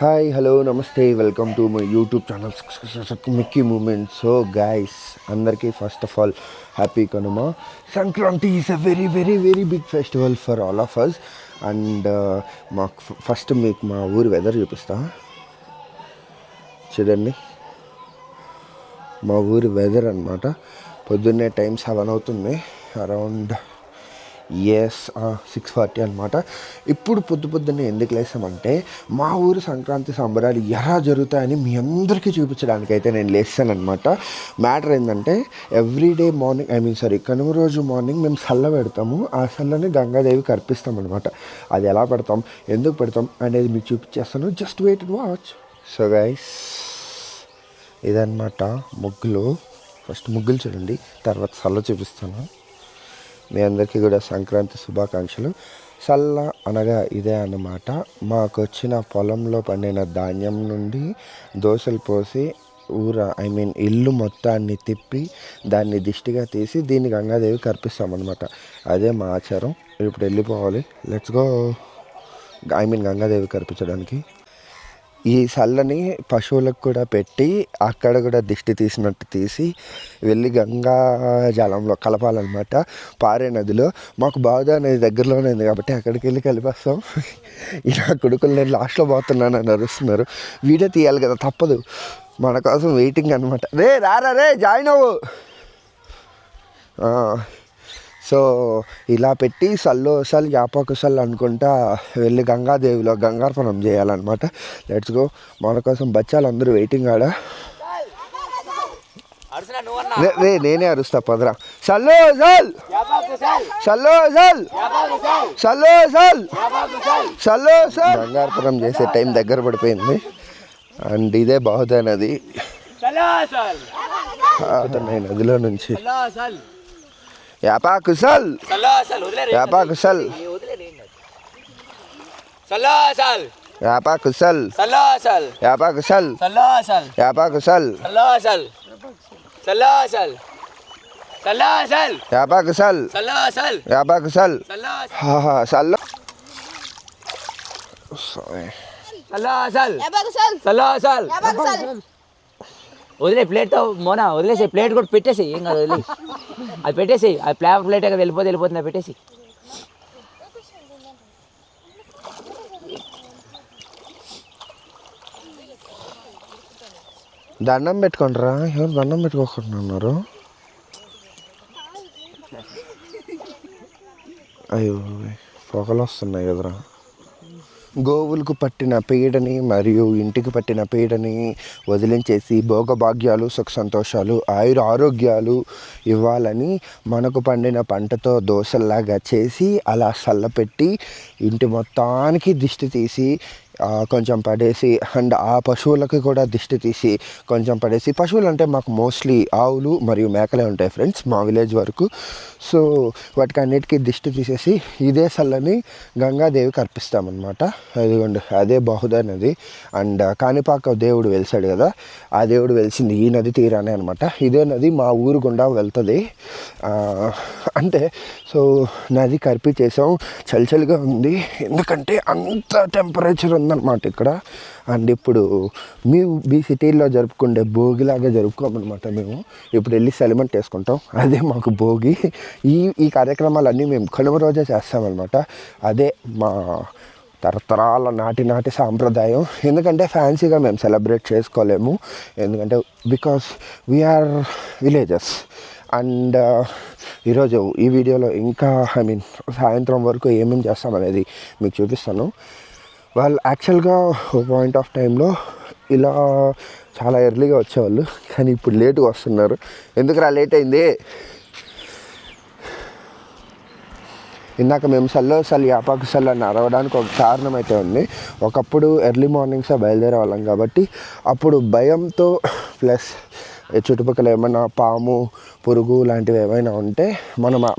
Hi hello నమస్తే welcome to my YouTube channel Mickey Moment. So guys, అందరికీ first of all happy Kanuma. Sankranti is a very very very big festival for all of us. And మాకు first మీకు మా ఊరి weather చూపిస్తా చూడండి. మా ఊరి వెదర్ అనమాట. పొద్దున్నే టైం 7 అవుతుంది, అరౌండ్ 6:40 అనమాట. ఇప్పుడు పొద్దున్నే ఎందుకు లేసామంటే మా ఊరు సంక్రాంతి సంబరాలు ఎలా జరుగుతాయని మీ అందరికీ చూపించడానికి అయితే నేను లేస్తాను అనమాట. మ్యాటర్ ఏంటంటే ఎవ్రీడే మార్నింగ్ కనుమ రోజు మార్నింగ్ మేము సల్ల పెడతాము. ఆ సల్లని గంగాదేవికి అర్పిస్తాం అనమాట. అది ఎలా పెడతాం, ఎందుకు పెడతాం అనేది మీకు చూపించేస్తాను. Just wait and watch. So guys, ఇదన్నమాట ముగ్గులు. ఫస్ట్ ముగ్గులు చూడండి, తర్వాత సల్ల చూపిస్తాను. మీ అందరికీ కూడా సంక్రాంతి శుభాకాంక్షలు. సల్ల అనగా ఇదే అన్నమాట. మాకు వచ్చిన పొలంలో పండిన ధాన్యం నుండి దోశలు పోసి ఇల్లు మొత్తాన్ని తిప్పి దాన్ని దిష్టిగా తీసి దీన్ని గంగాదేవికి అర్పిస్తామన్నమాట. అదే మా ఆచారం. ఇప్పుడు వెళ్ళిపోవాలి, లెట్స్ గో. గంగాదేవికి అర్పించడానికి ఈ సల్లని పశువులకు కూడా పెట్టి అక్కడ కూడా దిష్టి తీసినట్టు తీసి వెళ్ళి గంగా జలంలో కలపాలన్నమాట. పారే నదిలో మాకు బాగా నది దగ్గరలోనే ఉంది కాబట్టి అక్కడికి వెళ్ళి కలిపేస్తాం. ఇలా కొడుకులు నేను లాస్ట్లో పోతున్నానని అరుస్తున్నారు. వీడియో తీయాలి కదా, తప్పదు. మన కోసం వెయిటింగ్ అనమాట. రే జాయిన్ అవ్వు. సో ఇలా పెట్టి సల్లు యాపాకు సల్లు అనుకుంటా వెళ్ళి గంగాదేవిలో గంగార్పణం చేయాలన్నమాట. Let's go. మన కోసం బచ్చాలు అందరూ వెయిటింగ్ ఆడ. నేనే అరుస్తా, పదరా. సల్లో సల్ సల్లో సల్ సల్లో సల్ సల్లో సల్. గంగార్పణం చేసే టైం దగ్గర పడిపోయింది. అండ్ ఇదే బహుదా నది. నదిలో నుంచి యాపాకుసల్ యాపాకుసల్ యాపాకుసల్ యాపాకుసల్ యాపాకుసల్ యాపాకుసల్ యాపాకుసల్ యాపాకుసల్ సల్లో వదిలే ప్లేట్తో మోనా వదిలేసి ప్లేట్ కూడా పెట్టేసి ఏం కాదు, వదిలే అది పెట్టేసి అది ప్లేట్ కదా వెళ్ళిపోతుంది పెట్టేసి. దండం పెట్టుకుంటారా? ఎవరు దండం పెట్టుకోకుంటున్నారు? అయ్యో, పొగలు వస్తున్నాయి కదరా. గోవులకు పట్టిన పీడని మరియు ఇంటికి పట్టిన పీడని వదిలించేసి భోగభాగ్యాలు, సుఖ సంతోషాలు, ఆరోగ్యాలు ఇవ్వాలని మనకు పండిన పంటతో దోశల్లాగా చేసి అలా చల్లపెట్టి ఇంటి మొత్తానికి దిష్టి తీసి కొంచెం పడేసి, అండ్ ఆ పశువులకి కూడా దిష్టి తీసి కొంచెం పడేసి. పశువులు అంటే మాకు మోస్ట్లీ ఆవులు మరియు మేకలే ఉంటాయి ఫ్రెండ్స్, మా విలేజ్ వరకు. సో వాటికి అన్నిటికీ దిష్టి తీసేసి ఇదే సల్లని గంగాదేవికి అర్పిస్తామన్నమాట. అదిగోండి, అదే బహుదా నది. అండ్ కాణిపాక దేవుడు వెలిసాడు కదా, ఆ దేవుడు వెలిసింది ఈ నది తీరానే అనమాట. ఇదే నది మా ఊరు గుండా వెళ్తుంది. అంటే సో నది కర్పి చేసాం. చలిగా ఉంది, ఎందుకంటే అంత టెంపరేచర్ ఉందన్నమాట ఇక్కడ. అండ్ ఇప్పుడు మీ సిటీల్లో జరుపుకుంటే భోగిలాగా జరుపుకోమన్నమాట. మేము ఇప్పుడు వెళ్ళి సెలబ్రేట్ చేసుకుంటాం. అదే మాకు భోగి. ఈ కార్యక్రమాలన్నీ మేము కనుమ రోజే చేస్తామన్నమాట. అదే మా తరతరాల నాటి సాంప్రదాయం. ఎందుకంటే ఫ్యాన్సీగా మేము సెలబ్రేట్ చేసుకోలేము, ఎందుకంటే బికాస్ వీఆర్ విలేజెస్. అండ్ ఈరోజు ఈ వీడియోలో ఇంకా సాయంత్రం వరకు ఏమేమి చేస్తామనేది మీకు చూపిస్తాను. వాళ్ళు యాక్చువల్గా ఒక పాయింట్ ఆఫ్ టైంలో ఇలా చాలా ఎర్లీగా వచ్చేవాళ్ళు, కానీ ఇప్పుడు లేటుగా వస్తున్నారు. ఎందుకురా లేట్ అయింది? ఇందాక మేము సల్లు యాపాకు సల్లు అని అరవడానికి ఒక కారణం అయితే ఉంది. ఒకప్పుడు ఎర్లీ మార్నింగ్సే బయలుదేరే వాళ్ళం కాబట్టి అప్పుడు భయంతో ప్లస్ చుట్టుపక్కల ఏమైనా పాము, పురుగు లాంటివి ఏమైనా ఉంటే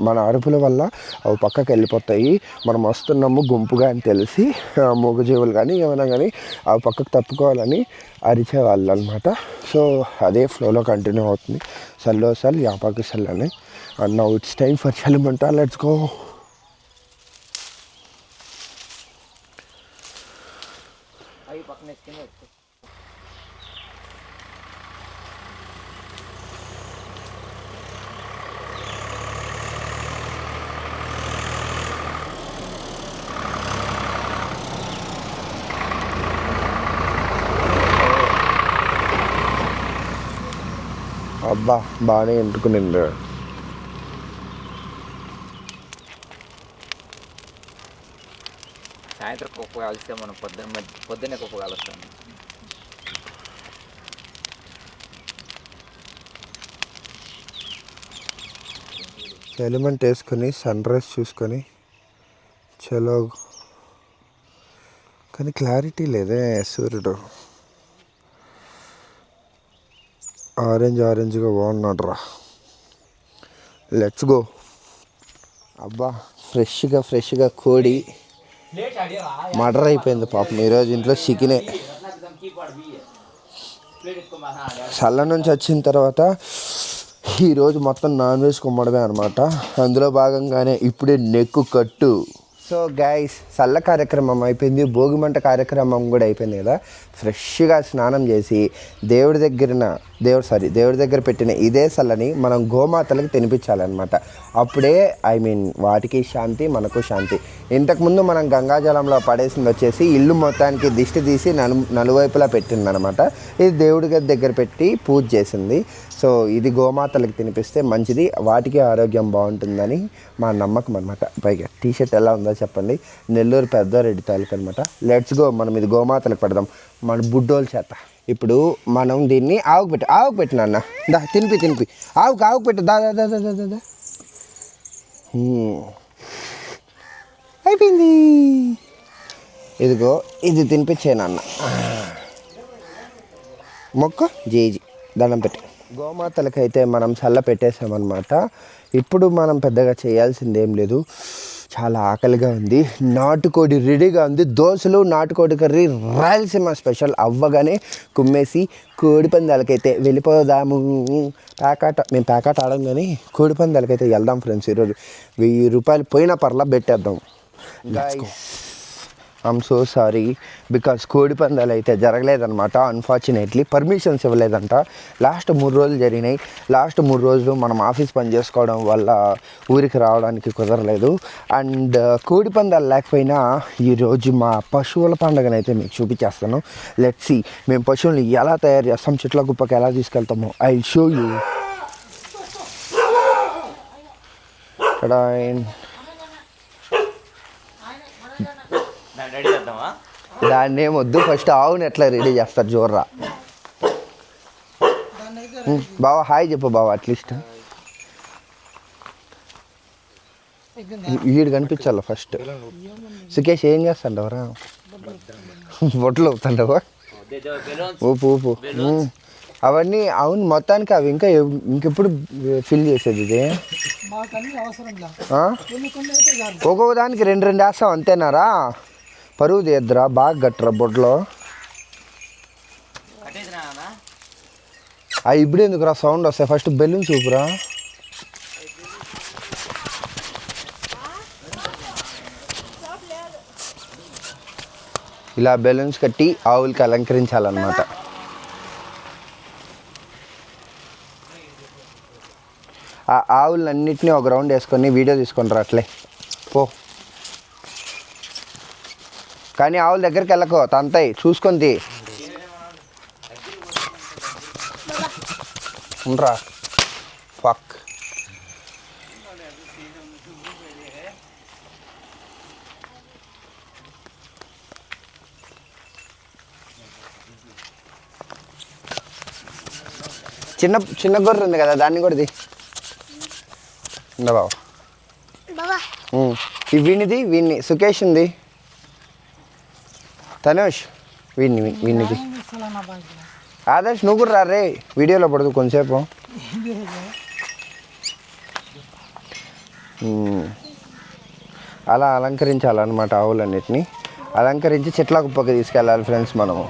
మన అరుపుల వల్ల అవి పక్కకి వెళ్ళిపోతాయి. మనం వస్తున్నాము గుంపుగా అని తెలిసి మూగజీవులు కానీ ఏమైనా కానీ అవి పక్కకు తప్పుకోవాలని అరిచేవాళ్ళు అనమాట. సో అదే ఫ్లోలో కంటిన్యూ అవుతుంది. సల్ యాపాకు సల్ అని. And now it's time for చలిమంట. Let's go. పక్కన అబ్బా బాగానే ఎంటుకునింది. సాయంత్రం కుప్ప కాలిస్తే మనం పొద్దున్నే కుప్ప కాలుస్తాం. ఎలిమెంట్ వేసుకొని సన్ రైజ్ చూసుకొని చలో. కానీ క్లారిటీ లేదే సూర్యుడు. ఆరెంజ్గా బాగున్నాడు రా. Let's go. అబ్బా ఫ్రెష్గా కోడి మర్డర్ అయిపోయింది పాపం. ఈరోజు ఇంట్లో చికెనే. చల్ల నుంచి వచ్చిన తర్వాత ఈరోజు మొత్తం నాన్ వెజ్ కుమ్మడమే అనమాట. అందులో భాగంగానే ఇప్పుడే నెక్కు కట్టు. సో గైస్, చల్ల కార్యక్రమం అయిపోయింది, భోగిమంట కార్యక్రమం కూడా అయిపోయింది కదా. ఫ్రెష్గా స్నానం చేసి దేవుడి దగ్గర పెట్టిన ఇదే చల్లని మనం గోమాతలకు తినిపించాలన్నమాట. అప్పుడే వాటికి శాంతి, మనకు శాంతి. ఇంతకుముందు మనం గంగాజలంలో పడేసింది వచ్చేసి ఇల్లు మొత్తానికి దిష్టి తీసి నలువైపులా పెట్టిందనమాట. ఇది దేవుడి దగ్గర పెట్టి పూజ చేసింది. సో ఇది గోమాతలకు తినిపిస్తే మంచిది, వాటికి ఆరోగ్యం బాగుంటుందని మా నమ్మకం అనమాట. పైగా టీషర్ట్ ఎలా ఉందో చెప్పండి. నెల్లూరు పెద్దారెడ్డి తాలూకు అనమాట. లెట్స్ గో, మనం ఇది గోమాతలకు పెడదాం మన బుడ్డోళ్ళ చేత. ఇప్పుడు మనం దీన్ని ఆవుకు పెట్టినా అన్న, దా తినిపి ఆవుకు పెట్టు, దా అయిపోయింది. ఇదిగో ఇది తినిపించేనన్న. మొక్క జేజీ దండం పెట్టి. గోమాతలకైతే మనం చల్ల పెట్టేసామన్నమాట. ఇప్పుడు మనం పెద్దగా చేయాల్సింది ఏం లేదు. చాలా ఆకలిగా ఉంది. నాటుకోడి రెడీగా ఉంది. దోశలు, నాటుకోడి కర్రీ రాయలసీమ స్పెషల్. అవ్వగానే కుమ్మేసి కోడి పందాలకైతే వెళ్ళిపోదాము. మేము ప్యాకాట ఆడం కానీ కోడి పందాలకైతే వెళ్దాం ఫ్రెండ్స్. ఈరోజు 1000 రూపాయలు పోయినా పర్లా పెట్టేద్దాం. ఐఎమ్ సో సారీ బికాస్ కోడి పందాలు అయితే జరగలేదన్నమాట. అన్ఫార్చునేట్లీ పర్మిషన్స్ ఇవ్వలేదంట. లాస్ట్ 3 రోజులు జరిగినాయి. లాస్ట్ 3 రోజులు మనం ఆఫీస్ పని చేసుకోవడం వల్ల ఊరికి రావడానికి కుదరలేదు. అండ్ కోడి పందాలు లేకపోయినా ఈరోజు మా పశువుల పండుగనైతే మీకు చూపించేస్తాను. లెట్స్ సీ మేము పశువుల్ని ఎలా తయారు చేస్తాం, చెట్ల గుప్పకి ఎలా తీసుకెళ్తామో ఐ షో యూ. ఇక్కడ దాన్ని ఏమొద్దు, ఫస్ట్ ఆవుని ఎట్లా రెడీ చేస్తారు జోర్రా. బావా హాయ్ చెప్పు బావా. అట్లీస్ట్ వీడు కనిపించాలి ఫస్ట్. సుకేష్ ఏం చేస్తాండవరా? బొట్లు అవుతాండవా? ఊపు అవన్నీ. అవును, మొత్తానికి అవి ఇంకెప్పుడు ఫిల్ చేసేది ఇది? ఒక్కొక్క దానికి 2 వేస్తాం అంతేనారా? పరువు తీయద్దురా, బాగా గట్టరా బొడ్లో. ఇప్పుడు ఎందుకురా సౌండ్ వస్తాయి? ఫస్ట్ బెలూన్ చూపురా. ఇలా బెలూన్స్ కట్టి ఆవులకి అలంకరించాలన్నమాట. ఆ ఆవులన్నింటినీ ఒక రౌండ్ వేసుకొని వీడియో తీసుకొని రా అట్లే పో. కానీ ఆవుల దగ్గరికి వెళ్ళకో, తంతాయి చూసుకొని ఉండరా. ఫక్. చిన్న గొర్రె ఉంది కదా, దాన్ని కూడా బాబా. వీణ్ణి సుకేష్ ఉంది, తనుష్ వీణ్ణిది. ఆదర్శ్ నువ్వు కూడా రే, వీడియోలో పడదు కొంచెంసేపు. అలా అలంకరించాలన్నమాట. ఆవులన్నిటిని అలంకరించి చెట్ల కుప్పకి తీసుకెళ్ళాలి ఫ్రెండ్స్ మనము.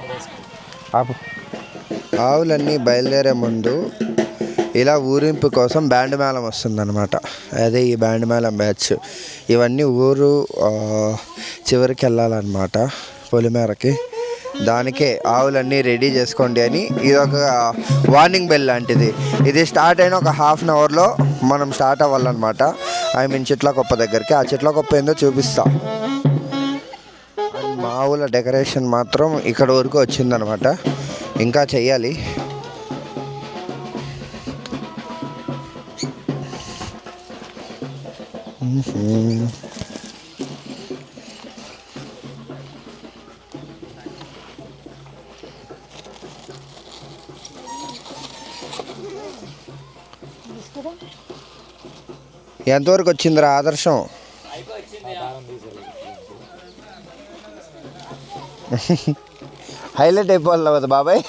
ఆవులన్నీ బయలుదేరే ముందు ఇలా ఊరింపు కోసం బ్యాండ్ మేళం వస్తుందన్నమాట. అదే ఈ బ్యాండ్ మేళం బ్యాచ్. ఇవన్నీ ఊరు చివరికి వెళ్ళాలన్నమాట పొలిమేరకి. దానికే ఆవులన్నీ రెడీ చేసుకోండి అని ఇది ఒక వార్నింగ్ బెల్ లాంటిది. ఇది స్టార్ట్ అయిన ఒక హాఫ్ అన్ అవర్లో మనం స్టార్ట్ అవ్వాలన్నమాట. ఐ మీన్ చిట్లకొప్ప దగ్గరికి. ఆ చిట్లకొప్ప ఏందో చూపిస్తా. అండ్ మా ఆవుల డెకరేషన్ మాత్రం ఇక్కడ వరకు వచ్చిందనమాట, ఇంకా చెయ్యాలి. ఎంతవరకు వచ్చిందిరా ఆదర్శం? హైలైట్ అయిపోవాలి కదా బాబాయ్.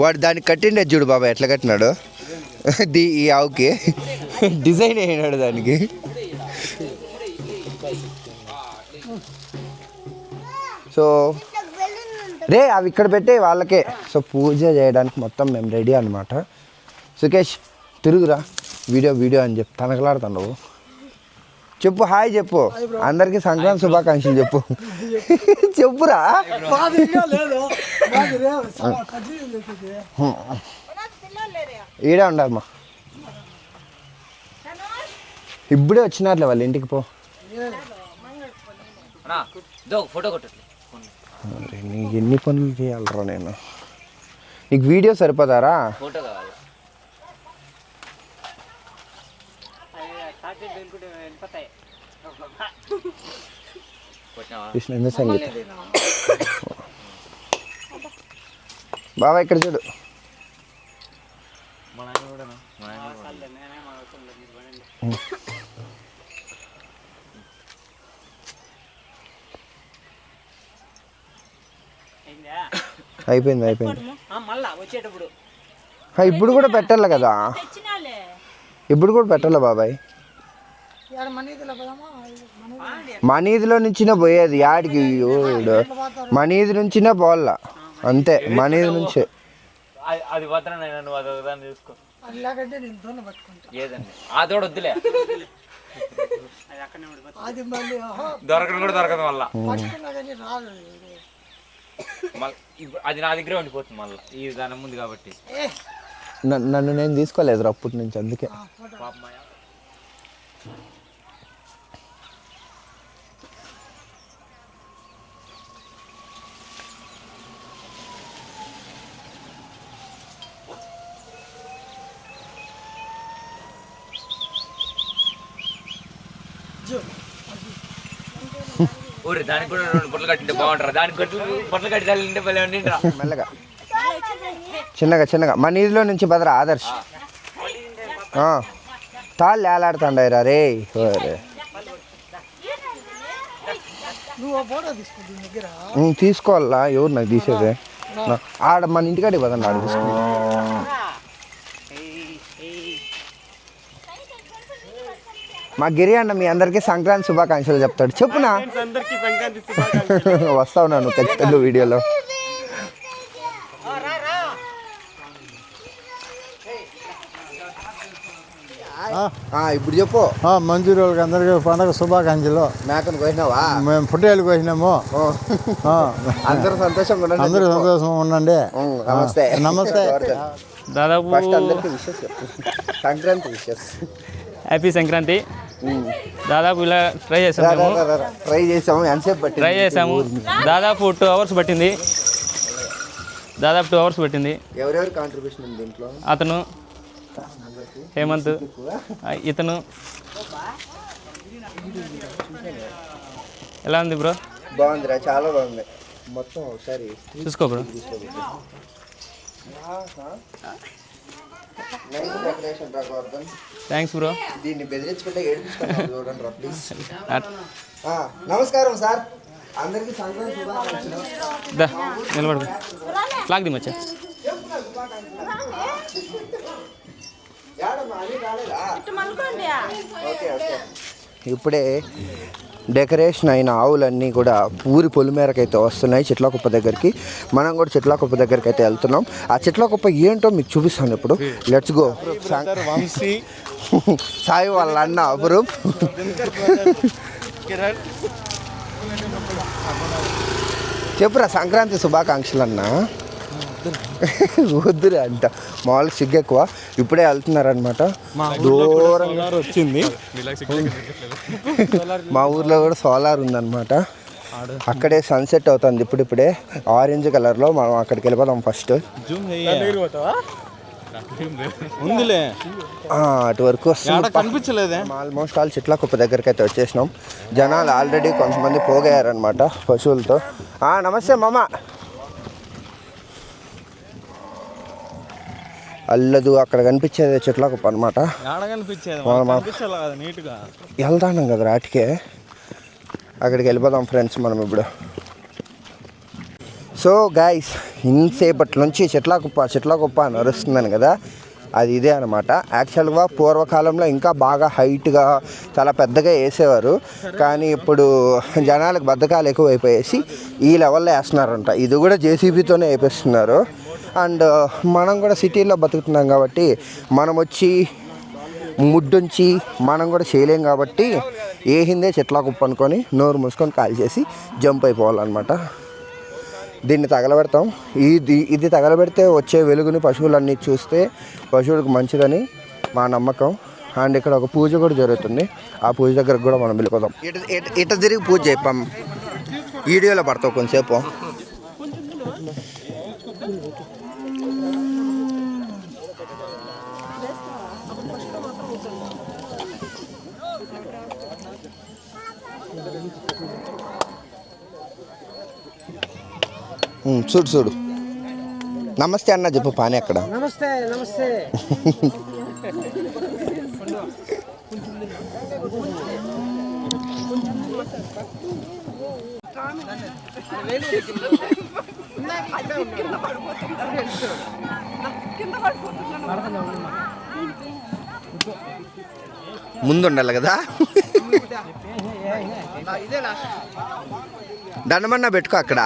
వాడు దానికి కట్టిండే చూడు బాబాయ్ ఎట్లా కట్టినాడు. ఈ ఆవుకి డిజైన్ అయినాడు దానికి. సో రే అవి ఇక్కడ పెట్టే వాళ్ళకే. సో పూజ చేయడానికి మొత్తం మేము రెడీ అనమాట. సుకేష్ తిరుగురా, వీడియో అని చెప్పి తనకలాడుతాను. నువ్వు చెప్పు, హాయ్ చెప్పు అందరికి, సంక్రాంతి శుభాకాంక్షలు చెప్పు. చెప్పురా. ఈడే ఉండాలమ్మా, ఇప్పుడే వచ్చినారులే వాళ్ళ ఇంటికి. పో ఫోటో కొట్టు. నీకు ఎన్ని పనులు చేయాలరా నేను? నీకు వీడియో సరిపోతారా? ఫోటో కావాలి. కృష్ణ సంగీతం బాబా ఇక్కడ చూడు. అయిపోయింది. ఇప్పుడు కూడా పెట్టాలి కదా, ఇప్పుడు కూడా పెట్టాలి బాబాయ్. మనీదిలో నుంచినే పోయేది యాడికి? మనీది నుంచినే పోవాలా అంతే, మనీది నుంచే. అది వద్దులే, దొరకడం కూడా దొరకదు మళ్ళా. అది నా దగ్గరే ఉండిపోతుంది మళ్ళీ, ఈ దాని ముందు కాబట్టి. నన్ను నేను తీసుకోలేదు అప్పటి నుంచి, అందుకే. దానికి కూడా 2 పొట్లు కట్టింటే బాగుంటారా? దానికి పొట్లు కట్టి తల్లింటే మెల్లగా చిన్నగా మన ఇదిలో నుంచి బదరా ఆదర్శ్ తాళ్ళు ఏలాడుతాండాయిరా రే. తీసుకోవాలా? ఎవరు నాకు తీసేదే? ఆడ మన ఇంటికాడికి పదండి, ఆడ తీసుకుని. మా గిరి అన్న మీ అందరికీ సంక్రాంతి శుభాకాంక్షలు చెప్తాడు. చెప్పునా? వస్తావు నన్ను ఖచ్చితంగా వీడియోలో. ఇప్పుడు చెప్పు. మంజూరు వాళ్ళకి అందరికీ పండగ శుభాకాంక్షలు. మేకను కోసినావా? మేము పుట్టేలు కోసినాము. అందరూ సంతోషంగా ఉండండి. అందరూ సంతోషంగా ఉండండి. నమస్తే. నమస్తే. దాదాపు అందరికీ విషెస్ చెప్పు. సంక్రాంతి విషెస్. హ్యాపీ సంక్రాంతి. దాదాపు ఇలా ట్రై చేసాము. ఎంతసేపు పట్టింది? ట్రై చేసాము. దాదాపు 2 hours పట్టింది. 2 hours పట్టింది. ఎవరెవరు కాంట్రిబ్యూషన్ ఉంది దీంట్లో? అతను హేమంత్, ఇతను. ఎలా ఉంది బ్రో? బాగుందిరా, చాలా బాగుంది. మొత్తం ఒకసారి చూసుకో బ్రో. Thanks bro. దీన్ని బెదిరించుకుంటే ఏడిపించుకుంటాం చూడండి రా ప్లీజ్. నమస్కారం సార్, అందరికీ సంక్రాంతి శుభాకాంక్షలు. నిలబడు, flag the Maccha. Okay okay. ఇప్పుడే డెకరేషన్ అయిన ఆవులన్నీ కూడా ఊరి పొలిమేరకు అయితే వస్తున్నాయి చిట్లకుప్ప దగ్గరికి. మనం కూడా చిట్లకుప్ప దగ్గరికి అయితే వెళ్తున్నాం. ఆ చిట్లకుప్ప ఏంటో మీకు చూపిస్తాను ఇప్పుడు. Let's go. సాయి వాళ్ళ అన్న అపురూప్. చెప్పురా సంక్రాంతి శుభాకాంక్షలు అన్న. వద్దురే అంట, మామూలుగా సిగ్గు ఎక్కువ. ఇప్పుడే వెళ్తున్నారనమాట దూరంగా వచ్చింది. మా ఊర్లో కూడా సోలార్ ఉందన్నమాట. అక్కడే సన్సెట్ అవుతుంది ఇప్పుడిప్పుడే ఆరెంజ్ కలర్లో. మనం అక్కడికి వెళ్ళిపోదాం ఫస్ట్. అటు వరకు కనిపించలేదే. ఆల్మోస్ట్ ఆల్ చిట్లకుప్ప దగ్గరికి అయితే వచ్చేసినాం. జనాలు ఆల్రెడీ కొంతమంది పోగయ్యారనమాట పశువులతో. నమస్తే మామ. అల్లదు అక్కడ కనిపించేది చిట్లకుప్ప అనమాట. వెళ్తాను కదా రాటికే. అక్కడికి వెళ్ళిపోదాం ఫ్రెండ్స్ మనం ఇప్పుడు. సో గైస్, ఇంతసేపటి నుంచి చిట్లకుప్ప అని అరుస్తుందని కదా, అది ఇదే అనమాట. యాక్చువల్గా పూర్వకాలంలో ఇంకా బాగా హైట్గా చాలా పెద్దగా వేసేవారు. కానీ ఇప్పుడు జనాలకు బద్ధకాలు ఎక్కువైపోయేసి ఈ లెవెల్లో వేస్తున్నారంట. ఇది కూడా జేసీబీతోనే వేపిస్తున్నారు. అండ్ మనం కూడా సిటీలో బతుకుతున్నాం కాబట్టి మనం వచ్చి ముడ్డుంచి మనం కూడా చేయలేం కాబట్టి ఏ హిందే చిట్లకుప్ప అనుకొని నోరు మూసుకొని కాల్ చేసి జంప్ అయిపోవాలన్నమాట. దీన్ని తగలబెడతాం. ఇది తగలబెడితే వచ్చే వెలుగుని పశువులన్నీ చూస్తే పశువులకు మంచిదని మా నమ్మకం. అండ్ ఇక్కడ ఒక పూజ కూడా జరుగుతుంది. ఆ పూజ దగ్గరకు కూడా మనం వెళ్ళిపోదాం. ఇట తిరిగి పూజ చేయిస్తాం. వీడియోలో పడతావు కొంచెంసేపు. చూడు నమస్తే అన్న చెప్పు. పాని అక్కడ నమస్తే నమస్తే. ముందు ఉండాలి కదా. దండమన్నా పెట్టుకో అక్కడ.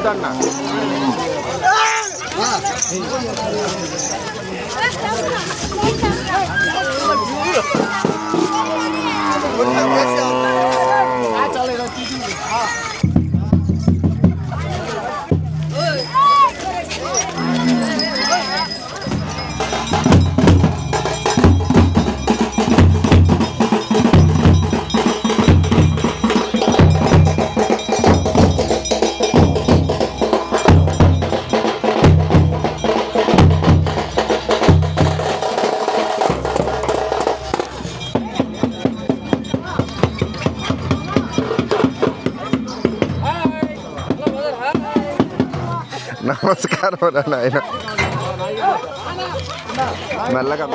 వద్దన్నా. నమస్కారం నాయన. మెల్లగా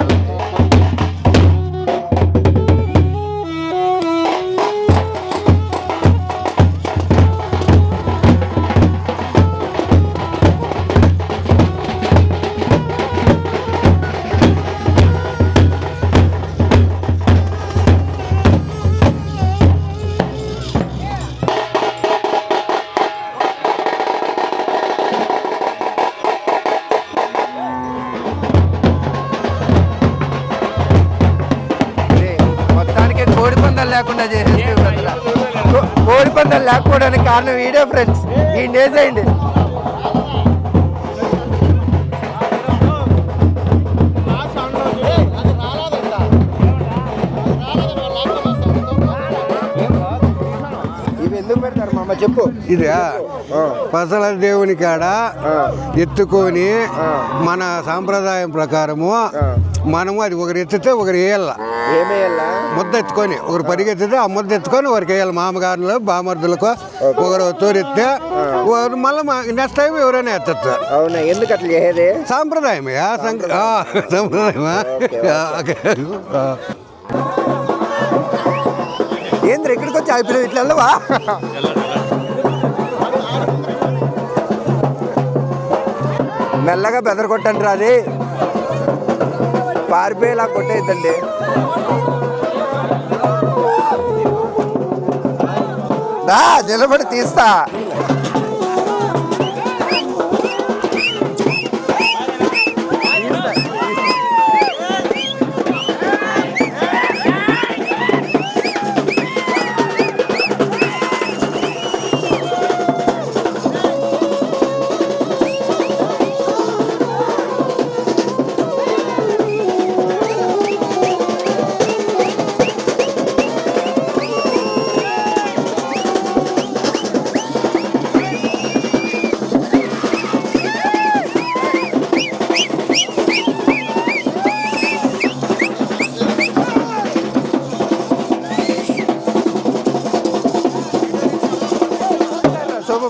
లేకుండా చేసేసి కోడి పందాలు లేకపోవడానికి కారణం వీడియో ఫ్రెండ్స్. ఈ వేసేయండి. ఇవి ఎందుకు పెడతారు మామ చెప్పు. ఇది పసల దేవుని కాడ ఎత్తుకొని మన సాంప్రదాయం ప్రకారము మనము అది ఒకరు ఎత్తితే ఒకరు వేయాల. ఏమేయాలా? ముద్ద ఎత్తుకొని ఒకరు పరిగెత్తితే ఆ ముద్ద ఎత్తుకొని ఒకరికి వేయాలి. మామగారులు బామర్దులకు ఒకరు తోరెత్తే మళ్ళీ నెక్స్ట్ టైం ఎవరైనా ఎత్తచ్చు. అవునా? ఎందుకు అట్లా చేసేది? సాంప్రదాయమయ్యా. సాంప్రదాయమా? ఏంద్ర ఇక్కడికి వచ్చి అయిపోయినావు? ఇట్లా వెళ్ళవా? మెల్లగా బెదర కొట్టండి రాది, పారిపోయేలా కొట్టేద్దండి. నిలబడి తీస్తా.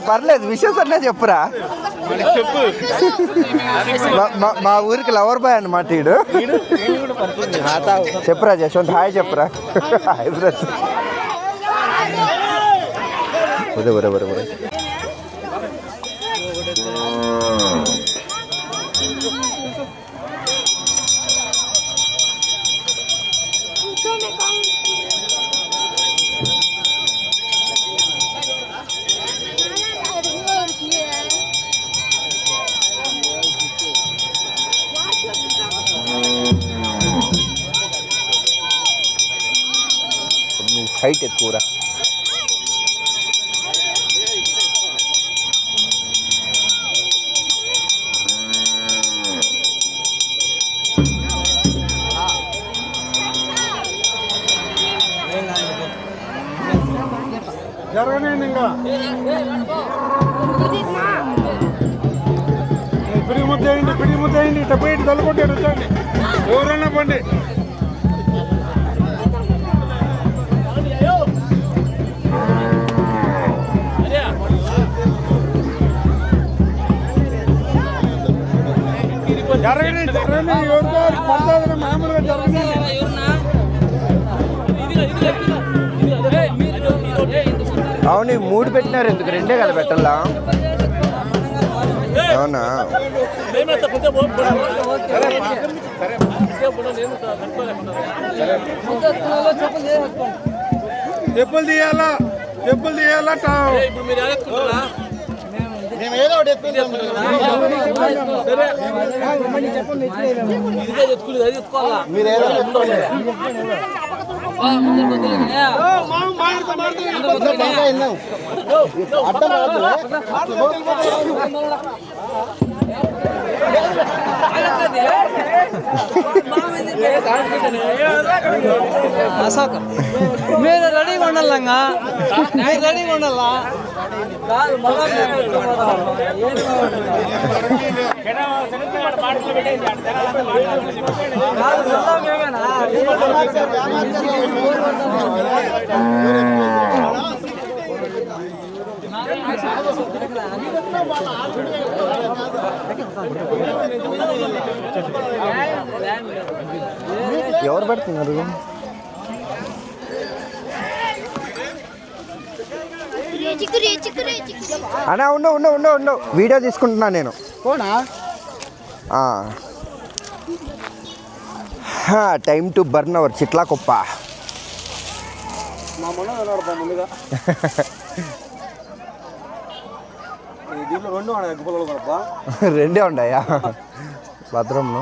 పర్లేదు, విషయం అన్నా చెప్పురా. మా ఊరికి లవర్ బాయ్ అన్నమాట వీడు. చెప్పురా జశ్వంత్, హాయ్ చెప్పురా. Hi brother. ఒరే ఒరే ఒరే ఒరే. హైట్ ఎక్కువరా. జరగనండి ఇంకా పిడి ముద్ద అయ్యండి ఇట్లా పోయి తల్లుకొట్టాడు. వచ్చండి ఎవరన్నా పండి. జరగండి ఎవరు పంచాయతీ మామూలుగా జరగండి. అవును, 3 పెట్టినారు ఎందుకు? 2 కదా పెట్టాలా? అవునా? చెప్పులు తీయాలా? అశోక్ మీరు రెడీగా ఉండాలంగా మీరు రెడీగా ఉండాలా కాదు ఎవరు పెడుతున్నారు? అన్నా ఉండు వీడియో తీసుకుంటున్నా నేను. టైమ్ టు బర్న్ అవర్ చిట్లాకుప్ప. రెండే ఉన్నాయా భద్రంలో?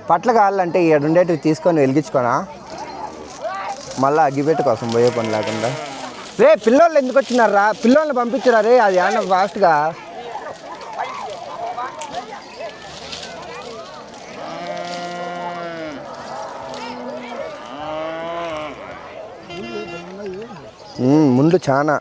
పట్ల కావాలంటే ఏడుండేటివి తీసుకొని వెలిగించుకోనా, మళ్ళీ అగ్గిపెట్టు కోసం పోయే పని లేకుండా. రే పిల్లోళ్ళు ఎందుకు వచ్చినారా? పిల్లోళ్ళని పంపించరా రే, అది ఏమన్నా ఫాస్ట్గా. ముందు చాలా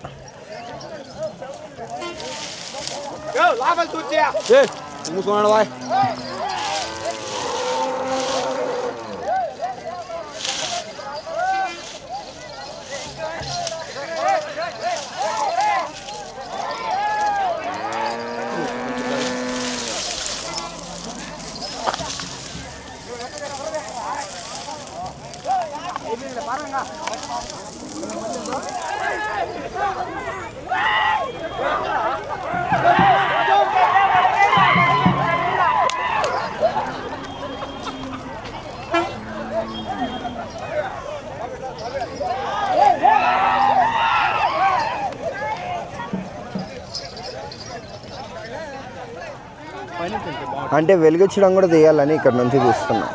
అంటే వెలిగించడం కూడా తీయాలని ఇక్కడ నుంచి చూస్తున్నా.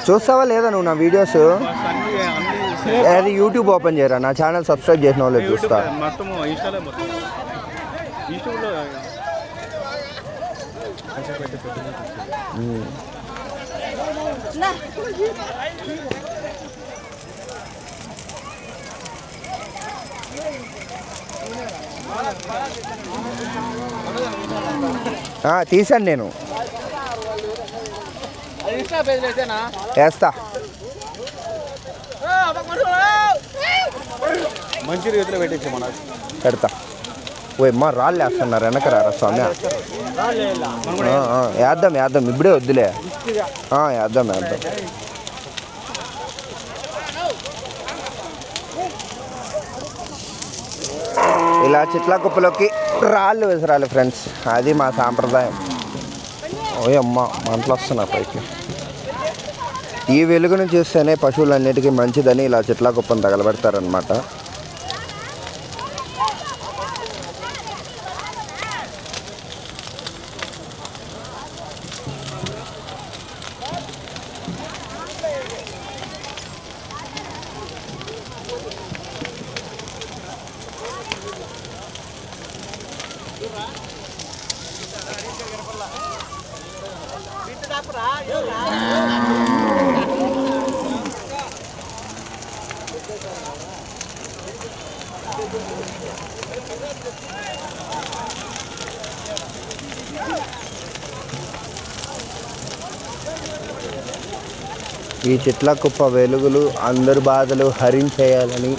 చూస్తావా లేదా నువ్వు నా వీడియోస్? అది యూట్యూబ్ ఓపెన్ చేయరా, నా ఛానల్ సబ్స్క్రైబ్ చేసిన వాళ్ళు చూస్తా. తీసాను నేను, వేస్తా. మంచి రీతిలో పెట్టేసి మన పెడతా. ఓ అమ్మ రాళ్ళు వేస్తున్నారు వెనకరారా స్వామి. వేద్దాం ఇప్పుడే వద్దులే, వేద్దాం. ఇలా చెట్ల కుప్పలోకి రాళ్ళు విసరాలి ఫ్రెండ్స్, అది మా సాంప్రదాయం. ఓ అమ్మ మంటలు వస్తున్నా పైకి. ఈ వెలుగును చూస్తేనే పశువులన్నిటికీ మంచిదని ఇలా చెట్ల కుప్పను తగలబెడతారనమాట. ఈ చెట్ల కుప్ప వెలుగులు అందరి బాధలు హరించేయాలని,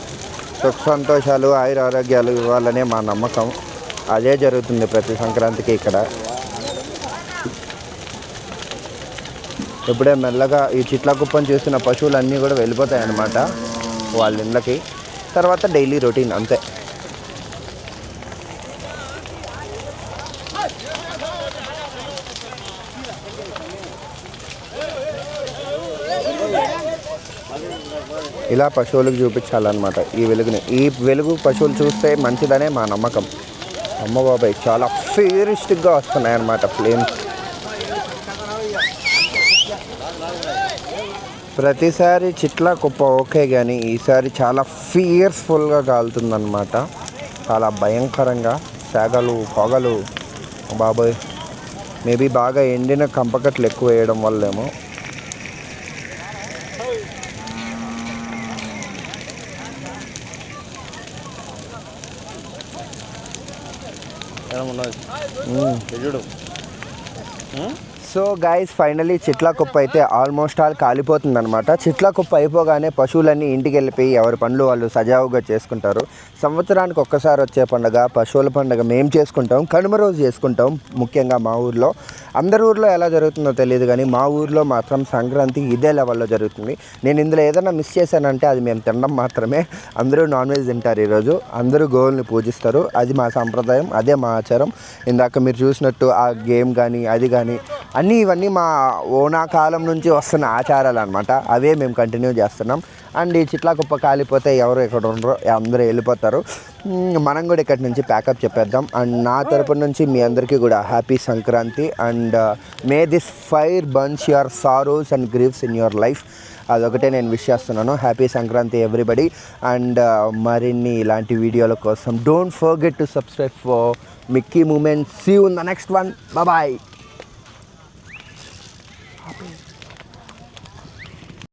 సుఖ సంతోషాలు ఆయుర ఆరోగ్యాలు ఇవ్వాలనే మా నమ్మకం. అదే జరుగుతుంది ప్రతి సంక్రాంతికి ఇక్కడ. ఇప్పుడే మెల్లగా ఈ చెట్ల కుప్పను చూసిన పశువులన్నీ కూడా వెళ్ళిపోతాయి అన్నమాట వాళ్ళ ఇళ్ళకి. తర్వాత డైలీ రొటీన్ అంతే. ఇలా పశువులకు చూపించాలన్నమాట ఈ వెలుగుని. ఈ వెలుగు పశువులు చూస్తే మంచిదనే మా నమ్మకం. అమ్మ బాబాయ్ చాలా ఫియరిస్టిక్గా వస్తున్నాయి అన్నమాట ఫ్లేమ్స్. ప్రతిసారి చిట్లా కుప్ప ఓకే కానీ ఈసారి చాలా ఫియర్స్ఫుల్గా కాలుతుందన్నమాట. చాలా భయంకరంగా శాగలు పొగలు బాబాయ్. మేబీ బాగా ఎండిన కంపకట్లు ఎక్కువ వేయడం వల్లేమో. సో గైస్ ఫైనలీ చిట్లా కుప్ప అయితే ఆల్మోస్ట్ ఆల్ కాలిపోతుంది అనమాట. చిట్లా కుప్ప అయిపోగానే పశువులన్నీ ఇంటికి వెళ్ళిపోయి ఎవరి పనులు వాళ్ళు సజావుగా చేసుకుంటారు. సంవత్సరానికి ఒక్కసారి వచ్చే పండుగ పశువుల పండుగ మేము చేసుకుంటాం. కనుమ రోజు చేసుకుంటాం. ముఖ్యంగా మా ఊర్లో, అందరి ఊర్లో ఎలా జరుగుతుందో తెలియదు కానీ మా ఊర్లో మాత్రం సంక్రాంతి ఇదే లెవెల్లో జరుగుతుంది. నేను ఇందులో ఏదైనా మిస్ చేశానంటే అది మేము తినడం మాత్రమే. అందరూ నాన్ వెజ్ తింటారు ఈరోజు. అందరూ గోవుల్ని పూజిస్తారు. అది మా సాంప్రదాయం, అదే మా ఆచారం. ఇందాక మీరు చూసినట్టు ఆ గేమ్ కానీ అది కానీ ఇవన్నీ మా ఓనా కాలం నుంచి వస్తున్న ఆచారాలు అనమాట. అవే మేము కంటిన్యూ చేస్తున్నాం. అండ్ ఈ చిట్లా కుప్ప కాలిపోతే ఎవరు ఎక్కడ ఉండరు, అందరూ వెళ్ళిపోతారు. మనం కూడా ఇక్కడి నుంచి ప్యాకప్ చెప్పేద్దాం. అండ్ నా తరపు నుంచి మీ అందరికీ కూడా happy Sankranti. And May this fire burns your sorrows and Greaves in your life. అదొకటే నేను విష్ చేస్తున్నాను. Happy Sankranti everybody. అండ్ మరిన్ని ఇలాంటి వీడియోల కోసం don't forget to subscribe for Mickey Moments. See you in the next one. Bye.